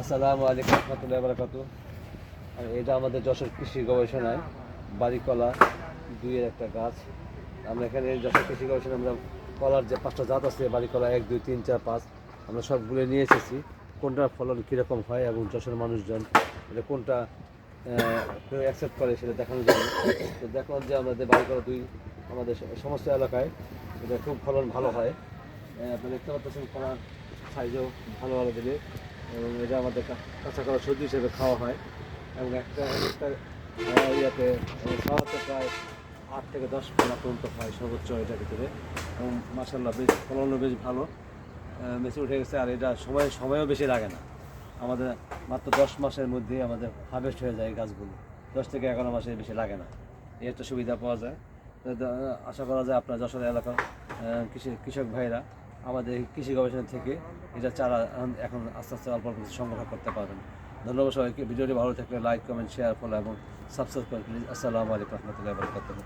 আসসালামু আলাইকুম রহমতুল্লাহি ওয়া বারাকাতুহু। আর এটা আমাদের যশোর কৃষি গবেষণায় বাড়িকলা দুইয়ের একটা গাছ। আমরা এখানে যশোর কৃষি গবেষণায় আমরা কলার যে 5টা জাত আছে, বাড়িকলা 1, 2, 3, 4, 5, আমরা সবগুলো নিয়ে এসেছি। কোনটার ফলন কীরকম হয় এবং যশোর মানুষজন এটা কোনটা অ্যাকসেপ্ট করে সেটা দেখানোর জন্য। তো দেখলাম যে আমাদের বাড়িকলা দুই আমাদের সমস্ত এলাকায় এটা খুব ফলন ভালো হয়। আপনি দেখতে পাচ্ছেন কলার সাইজও ভালো ভালো দিলে, এবং এটা আমাদের কাঁচা কলা সবজি হিসেবে খাওয়া হয়। এবং একটা ইয়াতে খাওয়াতে প্রায় 8 থেকে 10 পানা পর্যন্ত হয় সর্বোচ্চ এটার ভিতরে। এবং মাসাল্লাহ বেশ ফলনও বেশ ভালো, বেশি উঠে গেছে। আর এটা সময়ও বেশি লাগে না, আমাদের মাত্র 10 মাসের মধ্যে আমাদের হারভেস্ট হয়ে যায়। গাছগুলো 10 থেকে 11 মাসের বেশি লাগে না, এই একটা সুবিধা পাওয়া যায়। আশা করা যায় আপনার যশোর এলাকার কৃষক ভাইরা আমাদের কৃষি গবেষণা থেকে এটা চারা এখন আস্তে আস্তে অল্প অল্প সংগ্রহ করতে পারবেন। ধন্যবাদ সবাইকে। ভিডিওটি ভালো থাকলে লাইক, কমেন্ট, শেয়ার, ফলো এবং সাবস্ক্রাইব করে প্লিজ। আসসালামু আলাইকুম রহমতুল্লাহি ওয়া বারাকাতুহু।